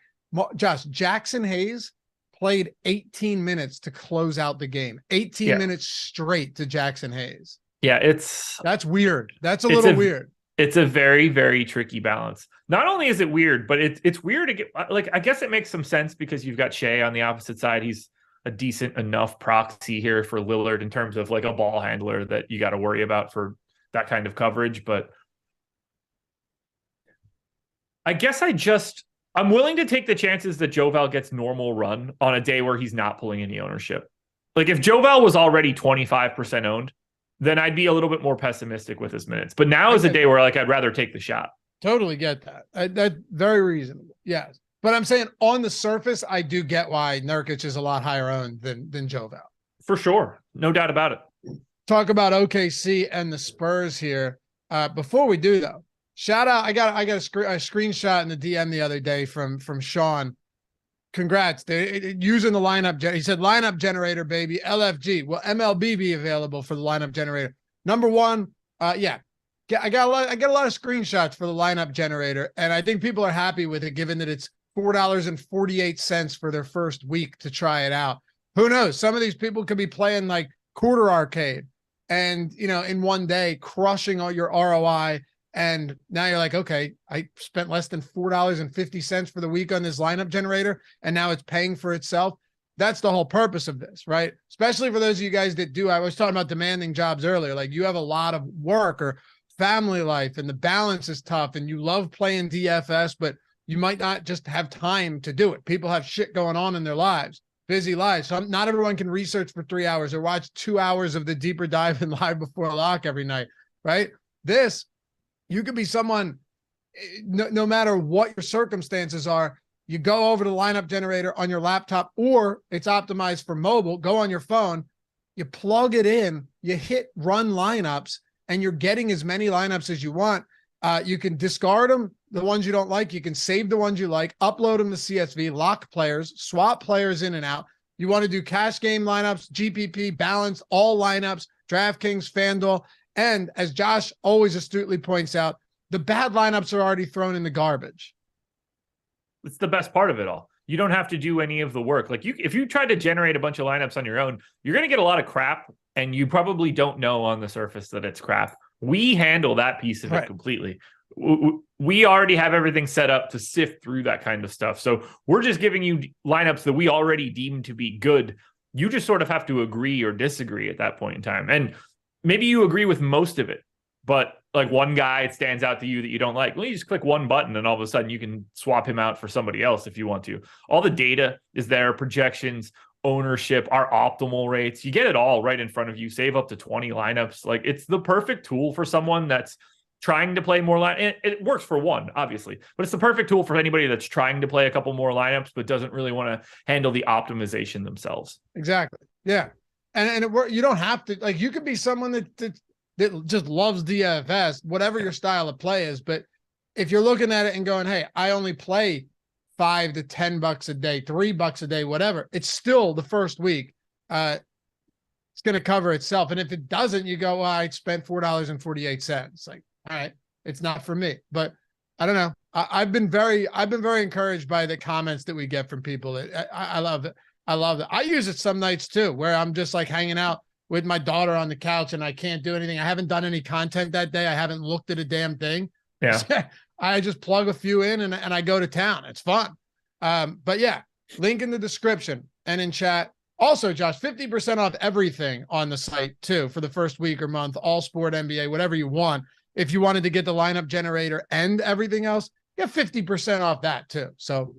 Josh, Jackson Hayes played 18 minutes to close out the game. 18 minutes straight to Jackson Hayes. Yeah, that's weird. That's a little weird. It's a very, very tricky balance. Not only is it weird, but it's weird to get, like, I guess it makes some sense because you've got Shea on the opposite side. He's a decent enough proxy here for Lillard in terms of like a ball handler that you got to worry about for that kind of coverage. But I guess I'm willing to take the chances that Joval gets normal run on a day where he's not pulling any ownership. Like if Joval was already 25% owned, then I'd be a little bit more pessimistic with his minutes. But now is a day where like I'd rather take the shot. Totally get that. That's very reasonable. Yes. But I'm saying on the surface, I do get why Nurkic is a lot higher owned than Joval. For sure. No doubt about it. Talk about OKC and the Spurs here. Before we do though, shout out. I got a screenshot in the DM the other day from Sean. Congrats. They're using the lineup. He said lineup generator, baby. LFG. Will MLB be available for the lineup generator? Number one. Yeah. I got a lot of screenshots for the lineup generator, and I think people are happy with it, given that it's $4.48 for their first week to try it out. Who knows? Some of these people could be playing like quarter arcade and, in one day crushing all your ROI. And now you're like, okay, I spent less than $4.50 for the week on this lineup generator, and now it's paying for itself. That's the whole purpose of this, right? Especially for those of you guys that do. I was talking about demanding jobs earlier. Like you have a lot of work or family life and the balance is tough and you love playing DFS, but you might not just have time to do it. People have shit going on in their lives, busy lives. So not everyone can research for 3 hours or watch 2 hours of the deeper dive in Live Before Lock every night, right? This, you could be someone, no matter what your circumstances are, you go over to the lineup generator on your laptop, or it's optimized for mobile, go on your phone, you plug it in, you hit run lineups, and you're getting as many lineups as you want. You can discard them, the ones you don't like. You can save the ones you like, upload them to CSV, lock players, swap players in and out. You want to do cash game lineups, GPP, balance, all lineups, DraftKings, FanDuel. And as Josh always astutely points out, the bad lineups are already thrown in the garbage. It's the best part of it all. You don't have to do any of the work. Like if you try to generate a bunch of lineups on your own, you're going to get a lot of crap, and you probably don't know on the surface that it's crap. We handle that piece of it completely. We already have everything set up to sift through that kind of stuff. So we're just giving you lineups that we already deem to be good. You just sort of have to agree or disagree at that point in time. And maybe you agree with most of it, but like one guy stands out to you that you don't like. Well, you just click one button and all of a sudden you can swap him out for somebody else if you want to. All the data is there, projections, ownership, our optimal rates. You get it all right in front of you. Save up to 20 lineups. Like it's the perfect tool for someone that's trying to play more line. It works for one, obviously, but it's the perfect tool for anybody that's trying to play a couple more lineups, but doesn't really want to handle the optimization themselves. Exactly. Yeah. And you don't have to, like, you could be someone that just loves DFS, whatever your style of play is. But if you're looking at it and going, hey, I only play $5 to $10 a day, $3 a day, whatever, it's still the first week. It's going to cover itself. And if it doesn't, you go, well, I spent $4.48. Like, all right, it's not for me. But I don't know. I've been very encouraged by the comments that we get from people. I love it. I love it. I use it some nights too, where I'm just like hanging out with my daughter on the couch and I can't do anything. I haven't done any content that day. I haven't looked at a damn thing. Yeah. I just plug a few in and I go to town. It's fun. But yeah, link in the description and in chat. Also, Josh, 50% off everything on the site too for the first week or month, all sport, NBA, whatever you want. If you wanted to get the lineup generator and everything else, get 50% off that too. So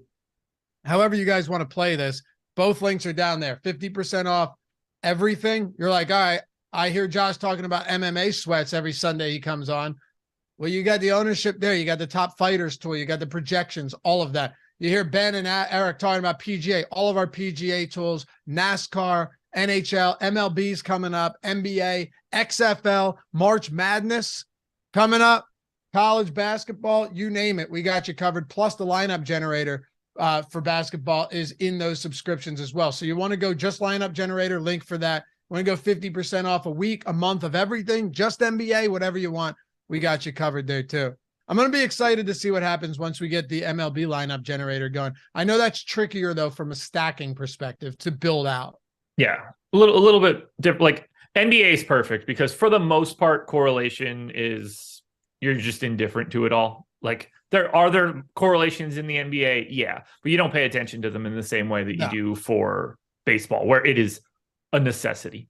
however you guys want to play this, both links are down there. 50% off everything. You're like, all right, I hear Josh talking about MMA sweats every Sunday he comes on. Well, you got the ownership there. You got the top fighters tool. You got the projections, all of that. You hear Ben and Eric talking about PGA, all of our PGA tools, NASCAR, NHL, MLB's coming up, NBA, XFL, March Madness coming up, college basketball, you name it. We got you covered. Plus the lineup generator for basketball is in those subscriptions as well. So you want to go just lineup generator, link for that. You want to go 50% off a week, a month of everything, just NBA, whatever you want. We got you covered there too. I'm going to be excited to see what happens once we get the MLB lineup generator going. I know that's trickier though, from a stacking perspective to build out. Yeah. A little bit different. Like NBA is perfect because for the most part, correlation is you're just indifferent to it all. Like are there correlations in the NBA? Yeah, but you don't pay attention to them in the same way that you do for baseball, where it is a necessity.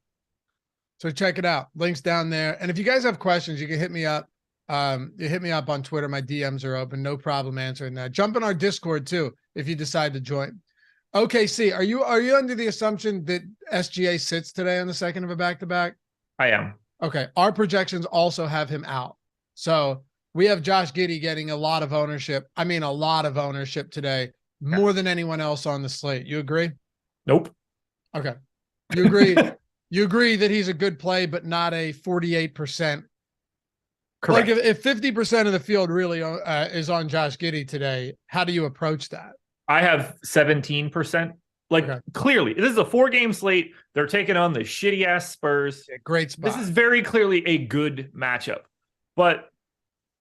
So check it out. Links down there. And if you guys have questions, you can hit me up. You hit me up on Twitter. My DMs are open. No problem answering that. Jump in our Discord too if you decide to join. OKC, are you under the assumption that SGA sits today on the second of a back-to-back? I am. Okay. Our projections also have him out. So we have Josh Giddey getting a lot of ownership. I mean, a lot of ownership today, more than anyone else on the slate. You agree? Nope. Okay. You agree? You agree that he's a good play, but not a 48%. Correct. Like if 50% of the field really is on Josh Giddey today, how do you approach that? I have 17%. Clearly, this is a 4-game slate. They're taking on the shitty ass Spurs. Yeah, great spot. This is very clearly a good matchup. But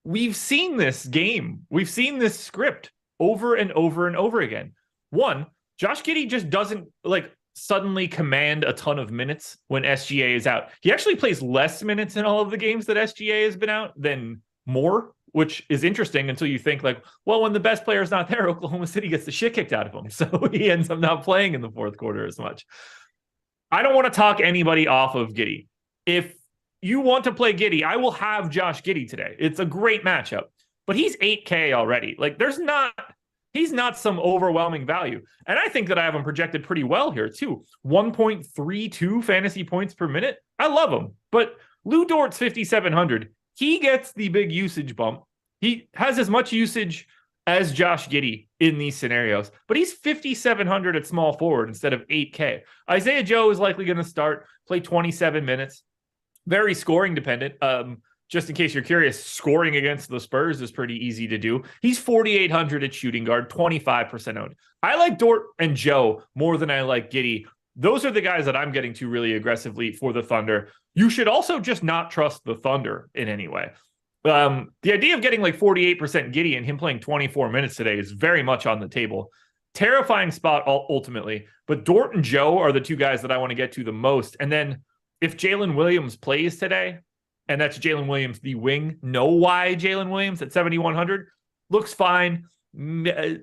we've seen this game. We've seen this script over and over and over again. One, Josh Giddey just doesn't suddenly command a ton of minutes when SGA is out. He actually plays less minutes in all of the games that SGA has been out than more, which is interesting until you think when the best player is not there, Oklahoma City gets the shit kicked out of him. So he ends up not playing in the fourth quarter as much. I don't want to talk anybody off of Giddey. If you want to play Giddey, I will have Josh Giddey today. It's a great matchup, but he's 8K already. He's not some overwhelming value. And I think that I have him projected pretty well here too. 1.32 fantasy points per minute. I love him. But Lou Dort's 5,700. He gets the big usage bump. He has as much usage as Josh Giddey in these scenarios, but he's 5,700 at small forward instead of 8K. Isaiah Joe is likely going to play 27 minutes. Very scoring dependent. Just in case you're curious, scoring against the Spurs is pretty easy to do. He's 4,800 at shooting guard, 25% owned. I like Dort and Joe more than I like Giddey. Those are the guys that I'm getting to really aggressively for the Thunder. You should also just not trust the Thunder in any way. The idea of getting 48% Giddey and him playing 24 minutes today is very much on the table. Terrifying spot ultimately, but Dort and Joe are the two guys that I want to get to the most. And then if Jalen Williams plays today, and that's Jalen Williams, the wing. Know why Jalen Williams at 7,100 looks fine.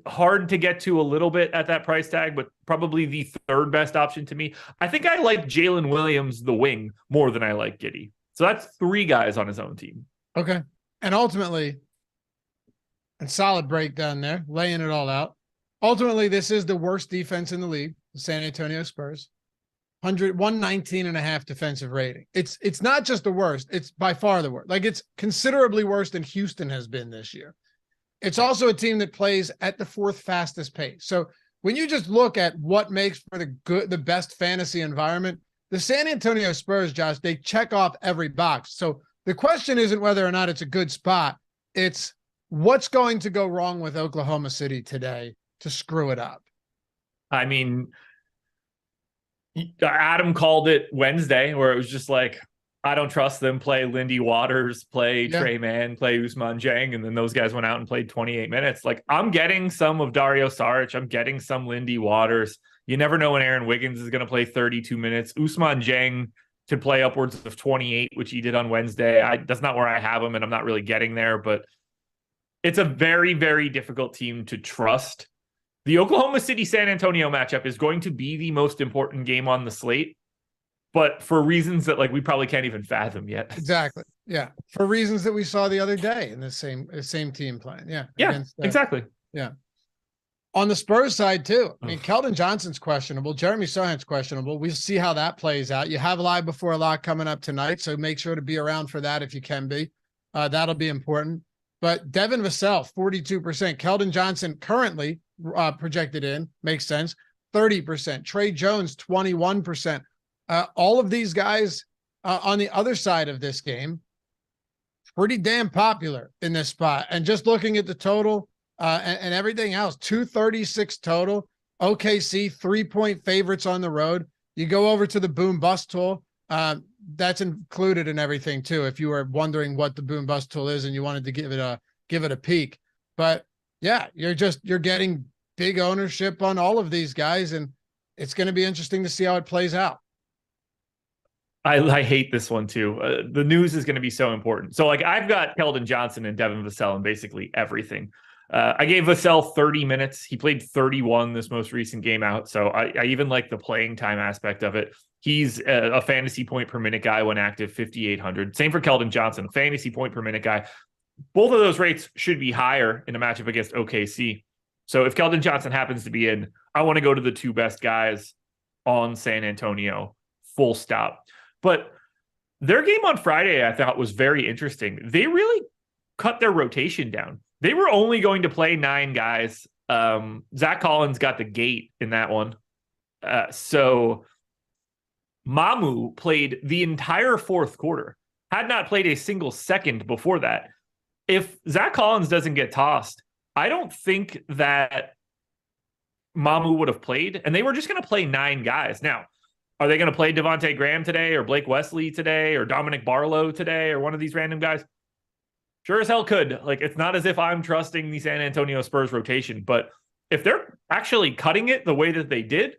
Hard to get to a little bit at that price tag, but probably the third best option to me. I think I like Jalen Williams, the wing, more than I like Giddey. So that's 3 guys on his own team. Okay. And ultimately, a solid breakdown there, laying it all out. Ultimately, this is the worst defense in the league, the San Antonio Spurs. 119.5 defensive rating. It's not just the worst. It's by far the worst. It's considerably worse than Houston has been this year. It's also a team that plays at the 4th fastest pace. So when you just look at what makes for the best fantasy environment, the San Antonio Spurs, Josh, they check off every box. So the question isn't whether or not it's a good spot. It's what's going to go wrong with Oklahoma City today to screw it up. I mean, Adam called it Wednesday, where it was just I don't trust them. Play Lindy Waters, play Trey Mann, play Ousmane Dieng, and then those guys went out and played 28 minutes. I'm getting some of Dario Saric. I'm getting some Lindy Waters. You never know when Aaron Wiggins is going to play 32 minutes. Ousmane Dieng could play upwards of 28, which he did on Wednesday. That's not where I have him, and I'm not really getting there. But it's a very, very difficult team to trust. The Oklahoma City-San Antonio matchup is going to be the most important game on the slate, but for reasons that we probably can't even fathom yet. Exactly. Yeah. For reasons that we saw the other day in the same team playing. Yeah. Yeah, exactly. Yeah. On the Spurs side too. I mean, Keldon Johnson's questionable. Jeremy Sohan's questionable. We'll see how that plays out. You have Live Before a Lock coming up tonight, so make sure to be around for that if you can be. That'll be important. But Devin Vassell, 42%. Keldon Johnson currently projected in, makes sense, 30%. Trey Jones, 21%. All of these guys on the other side of this game, pretty damn popular in this spot. And just looking at the total and everything else, 236 total. OKC, 3-point favorites on the road. You go over to the Boom Bust tool. That's included in everything too. If you were wondering what the Boom Bust tool is and you wanted to give it a peek, but yeah, you're getting big ownership on all of these guys, and it's going to be interesting to see how it plays out. I hate this one too. The news is going to be so important. So like I've got Keldon Johnson and Devin Vassell in basically everything. I gave Vassell 30 minutes. He played 31 this most recent game out. So I even like the playing time aspect of it. He's a fantasy point per minute guy when active, 5,800. Same for Keldon Johnson, fantasy point per minute guy. Both of those rates should be higher in a matchup against OKC. So if Keldon Johnson happens to be in, I want to go to the two best guys on San Antonio, full stop. But their game on Friday, I thought, was very interesting. They really cut their rotation down. They were only going to play 9 guys. Zach Collins got the gate in that one. So Mamu played the entire fourth quarter, had not played a single second before that. If Zach Collins doesn't get tossed, I don't think that Mamu would have played, and they were just going to play 9 guys. Now, are they going to play Devontae Graham today or Blake Wesley today or Dominic Barlow today or one of these random guys? Sure as hell could. Like, it's not as if I'm trusting the San Antonio Spurs rotation, but if they're actually cutting it the way that they did,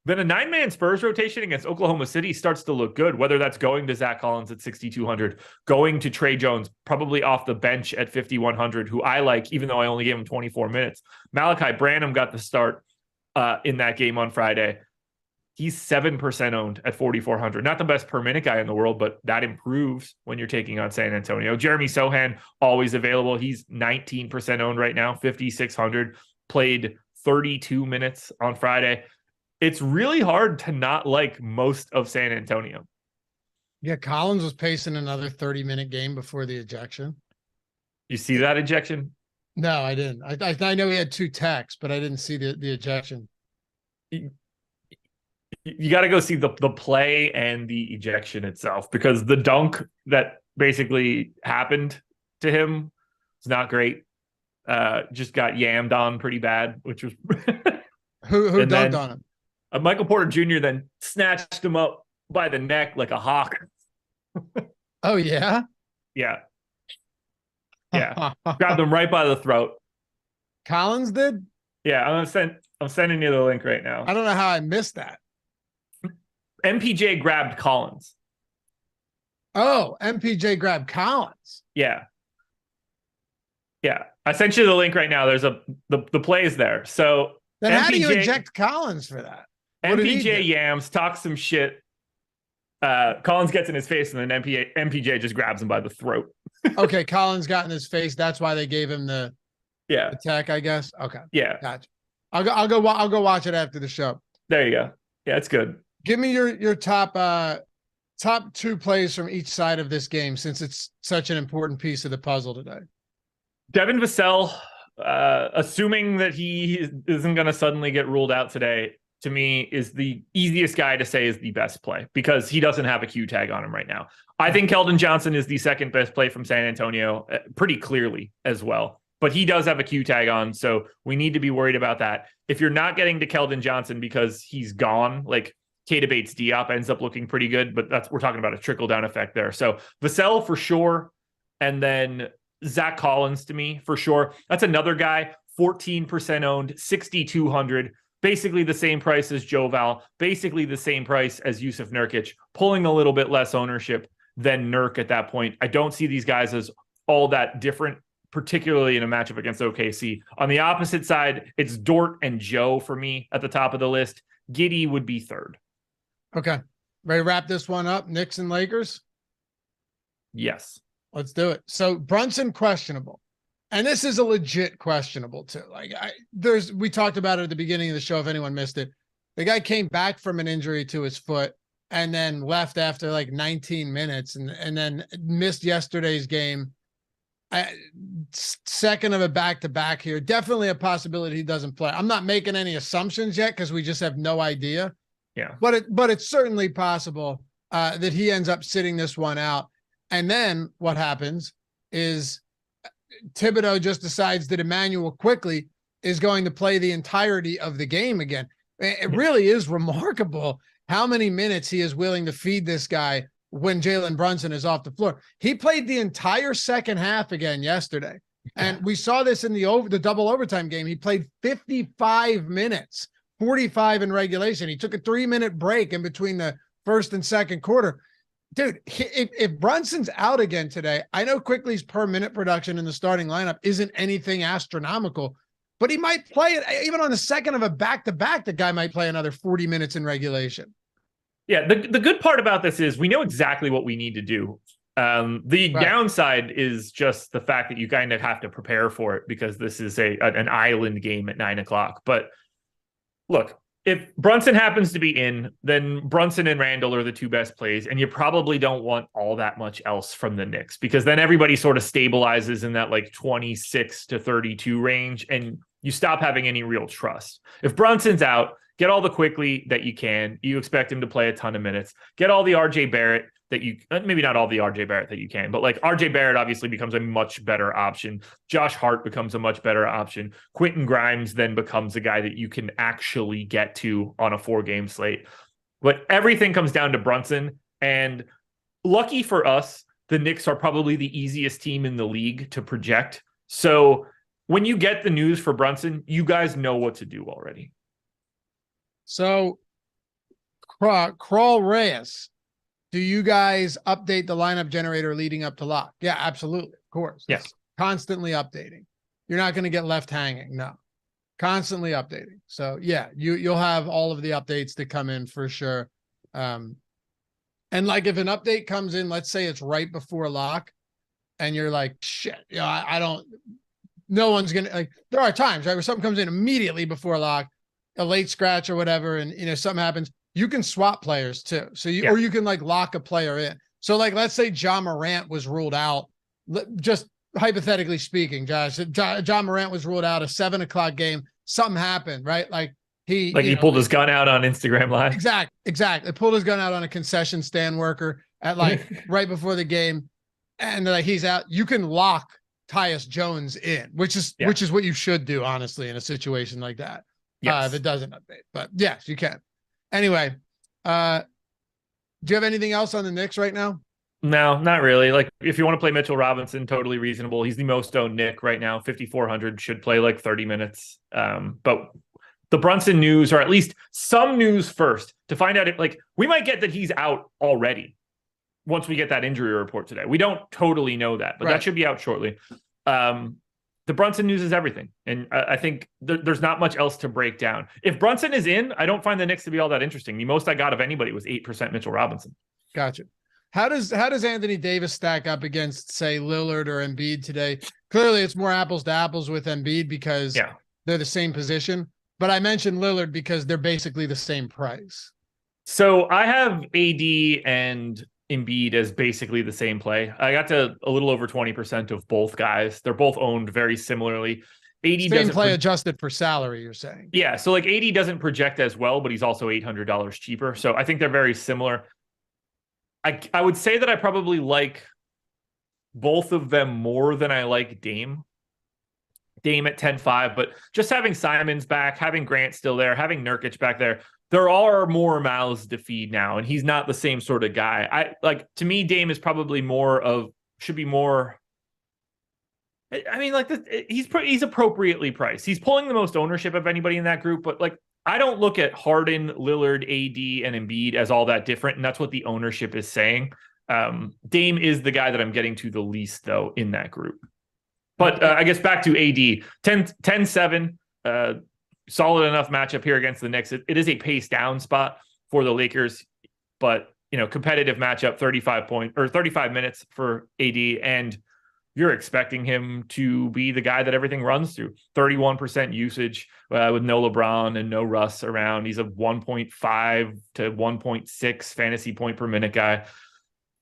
then a 9-man Spurs rotation against Oklahoma City starts to look good, whether that's going to Zach Collins at 6,200, going to Trey Jones, probably off the bench at 5,100, who I like, even though I only gave him 24 minutes. Malachi Branham got the start in that game on Friday. He's 7% owned at 4,400. Not the best per minute guy in the world, but that improves when you're taking on San Antonio. Jeremy Sohan, always available. He's 19% owned right now, 5,600. Played 32 minutes on Friday. It's really hard to not like most of San Antonio. Yeah, Collins was pacing another 30-minute game before the ejection. You see that ejection? No, I didn't. I know he had 2 techs, but I didn't see the ejection. You got to go see the play and the ejection itself, because the dunk that basically happened to him is not great. Just got yammed on pretty bad, which was who dunked on him? Michael Porter Jr. then snatched him up by the neck like a hawk. Oh yeah, yeah. Grabbed him right by the throat. Collins did. Yeah, I'm sending you the link right now. I don't know how I missed that. MPJ grabbed Collins. Oh, MPJ grabbed Collins. Yeah. I sent you the link right now. There's the play is there. So then how do you eject Collins for that? MPJ yams, talks some shit. Collins gets in his face, and then MPJ just grabs him by the throat. Okay, Collins got in his face. That's why they gave him the attack, I guess. Okay. Yeah. Gotcha. I'll go watch it after the show. There you go. Yeah, it's good. Give me your top 2 plays from each side of this game, since it's such an important piece of the puzzle today. Devin Vassell, assuming that he isn't going to suddenly get ruled out today, to me is the easiest guy to say is the best play, because he doesn't have a Q tag on him right now. I think Keldon Johnson is the second best play from San Antonio, pretty clearly as well. But he does have a Q tag on, so we need to be worried about that. If you're not getting to Keldon Johnson because he's gone, like Keita Bates-Diop ends up looking pretty good, but we're talking about a trickle-down effect there. So Vassell for sure, and then Zach Collins to me for sure. That's another guy, 14% owned, 6,200, basically the same price as Joe Val, basically the same price as Yusuf Nurkic, pulling a little bit less ownership than Nurk at that point. I don't see these guys as all that different, particularly in a matchup against OKC. On the opposite side, it's Dort and Joe for me at the top of the list. Giddey would be third. Okay. Ready to wrap this one up? Knicks and Lakers? Yes. Let's do it. So Brunson questionable. And this is a legit questionable too. Like we talked about it at the beginning of the show, if anyone missed it. The guy came back from an injury to his foot and then left after like 19 minutes and then missed yesterday's game. Second of a back-to-back here. Definitely a possibility he doesn't play. I'm not making any assumptions yet because we just have no idea. Yeah. But it's certainly possible that he ends up sitting this one out. And then what happens is Thibodeau just decides that Emmanuel Quickley is going to play the entirety of the game again. It really is remarkable how many minutes he is willing to feed this guy when Jalen Brunson is off the floor. He played the entire second half again yesterday. And we saw this in the double overtime game. He played 55 minutes, 45 in regulation. He took a 3-minute break in between the first and second quarter. Dude, if Brunson's out again today, I know Quickly's per minute production in the starting lineup isn't anything astronomical, but he might play it even on the second of a back-to-back. The guy might play another 40 minutes in regulation. Yeah, the good part about this is we know exactly what we need to do. The downside is just the fact that you kind of have to prepare for it because this is an island game at 9:00. But look, if Brunson happens to be in, then Brunson and Randall are the two best plays, and you probably don't want all that much else from the Knicks because then everybody sort of stabilizes in that like 26 to 32 range, and you stop having any real trust. If Brunson's out, get all the Quickly that you can. You expect him to play a ton of minutes. Get all the RJ Barrett that you, maybe not all the RJ Barrett that you can, but like RJ Barrett obviously becomes a much better option. Josh Hart becomes a much better option. Quentin Grimes then becomes a guy that you can actually get to on a 4-game slate. But everything comes down to Brunson. And lucky for us, the Knicks are probably the easiest team in the league to project. So when you get the news for Brunson, you guys know what to do already. So, Crawl Reyes, do you guys update the lineup generator leading up to lock? Yeah, absolutely. Of course. Yes. It's constantly updating. You're not going to get left hanging. No. Constantly updating. So yeah, you'll have all of the updates that come in for sure. And like if an update comes in, let's say it's right before lock and you're like, shit, I don't, no one's going to, like, there are times, right, where something comes in immediately before lock, a late scratch or whatever, and something happens, you can swap players too. So or you can like lock a player in. So like, let's say Ja Morant was ruled out, just hypothetically speaking, Josh, Ja Morant was ruled out, a 7:00 game, something happened, right? Like he pulled his gun out on Instagram Live. Exactly. Pulled his gun out on a concession stand worker at like right before the game. And like, he's out. You can lock Tyus Jones in, which is what you should do, honestly, in a situation like that. If it doesn't update, but yes, you can. Anyway, do you have anything else on the Knicks right now? No, not really. Like if you want to play Mitchell Robinson, totally reasonable. He's the most owned Knick right now, 5,400, should play like 30 minutes. But the Brunson news, or at least some news first, to find out if, like, we might get that he's out already once we get that injury report today. We don't totally know that, but that should be out shortly. The Brunson news is everything. And I think there's not much else to break down. If Brunson is in, I don't find the Knicks to be all that interesting. The most I got of anybody was 8% Mitchell Robinson. Gotcha. How does Anthony Davis stack up against, say, Lillard or Embiid today? Clearly, it's more apples to apples with Embiid because they're the same position. But I mentioned Lillard because they're basically the same price. So I have AD and Embiid as basically the same play. I got to a little over 20% of both guys. They're both owned very similarly. AD same play adjusted for salary, you're saying? Yeah. So like AD doesn't project as well, but he's also $800 cheaper. So I think they're very similar. I would say that I probably like both of them more than I like Dame. Dame at 10.5, but just having Simons back, having Grant still there, having Nurkic back there are more mouths to feed now, and he's not the same sort of guy. To me, Dame is probably should be more. I mean, like he's appropriately priced. He's pulling the most ownership of anybody in that group, but like, I don't look at Harden, Lillard, AD, and Embiid as all that different, and that's what the ownership is saying. Dame is the guy that I'm getting to the least, though, in that group. But I guess back to AD, 10-7, solid enough matchup here against the Knicks. It is a pace down spot for the Lakers, but competitive matchup, 35 minutes for AD, and you're expecting him to be the guy that everything runs through. 31% usage with no LeBron and no Russ around. He's a 1.5 to 1.6 fantasy point per minute guy.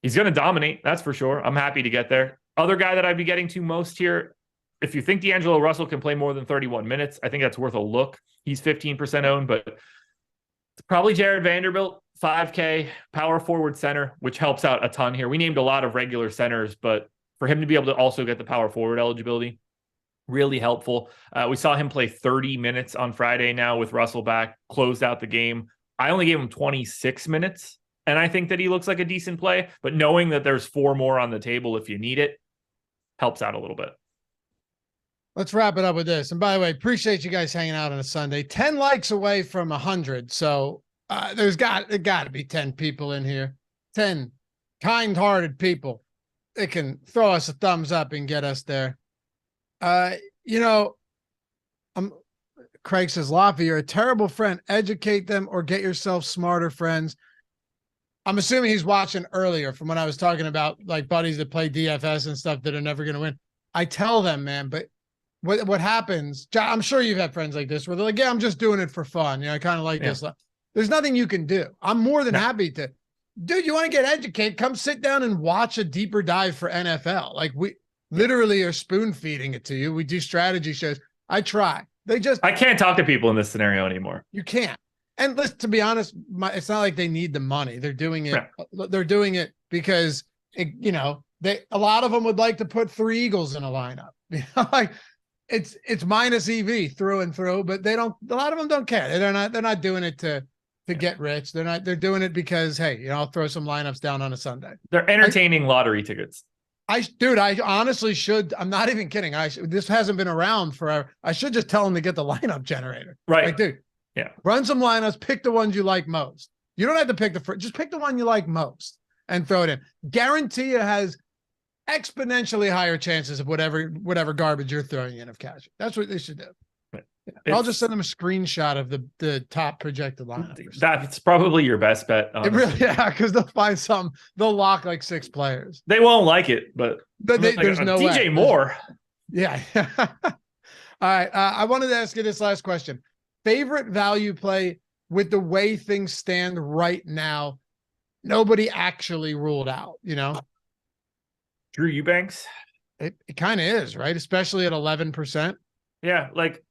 He's going to dominate, that's for sure. I'm happy to get there. Other guy that I'd be getting to most here, if you think D'Angelo Russell can play more than 31 minutes, I think that's worth a look. He's 15% owned, but it's probably Jared Vanderbilt, 5K, power forward center, which helps out a ton here. We named a lot of regular centers, but for him to be able to also get the power forward eligibility, really helpful. We saw him play 30 minutes on Friday now with Russell back, closed out the game. I only gave him 26 minutes, and I think that he looks like a decent play, but knowing that there's 4 more on the table if you need it helps out a little bit. Let's wrap it up with this. And by the way, appreciate you guys hanging out on a Sunday. 10 likes away from 100. So there's got to be 10 people in here. 10 kind-hearted people that can throw us a thumbs up and get us there. Craig says, Lafayette, you're a terrible friend. Educate them or get yourself smarter friends. I'm assuming he's watching earlier from when I was talking about like buddies that play DFS and stuff that are never going to win. I tell them, man, but what happens, I'm sure you've had friends like this where they're like, yeah, I'm just doing it for fun. I kind of like this. There's nothing you can do. I'm more than happy to. Dude, you want to get educated? Come sit down and watch a deeper dive for NFL. Like we literally are spoon feeding it to you. We do strategy shows. I try. I can't talk to people in this scenario anymore. You can't. And listen, to be honest, it's not like they need the money. They're doing it. Yeah. They're doing it because a lot of them would like to put 3 Eagles in a lineup. Like it's minus EV through and through, but they don't. A lot of them don't care. They're not doing it to get rich. They're doing it because, hey, I'll throw some lineups down on a Sunday. They're entertaining lottery tickets. I honestly should. I'm not even kidding. This hasn't been around forever. I should just tell them to get the lineup generator. Right. Like, dude, run some lineups, pick the ones you like most. You don't have to pick just pick the one you like most and throw it in. Guarantee it has exponentially higher chances of whatever garbage you're throwing in of cash. That's what they should do. I'll just send them a screenshot of the top projected lineup. That's probably your best bet. Because they'll find something. They'll lock like 6 players. They won't like it, but there's no way. DJ Moore. Yeah. All right. I wanted to ask you this last question. Favorite value play with the way things stand right now? Nobody actually ruled out, Drew Eubanks. It kind of is, right? Especially at 11%. Yeah. Like,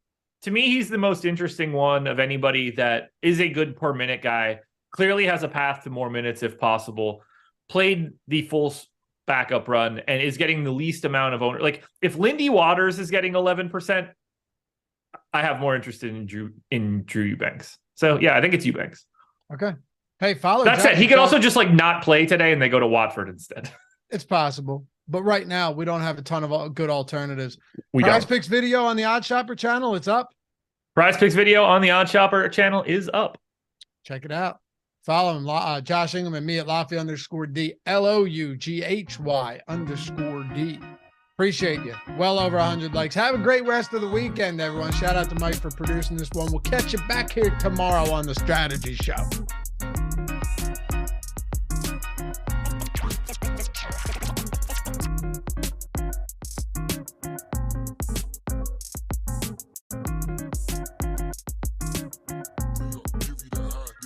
to me, he's the most interesting one of anybody that is a good per minute guy. Clearly has a path to more minutes if possible. Played the full backup run and is getting the least amount of owner. Like if Lindy Waters is getting 11%, I have more interest in Drew Eubanks. So yeah, I think it's Eubanks. Okay. Hey, follow. That said, he could also just like not play today and they go to Watford instead. It's possible. But right now, we don't have a ton of good alternatives. PrizePicks video on the Odd Shopper channel, it's up. PrizePicks video on the Odd Shopper channel is up. Check it out. Follow him, Josh Engleman, me at Loughran _D, LOUGHY_D. Appreciate you. Well over 100 likes. Have a great rest of the weekend, everyone. Shout out to Mike for producing this one. We'll catch you back here tomorrow on the Strategy Show.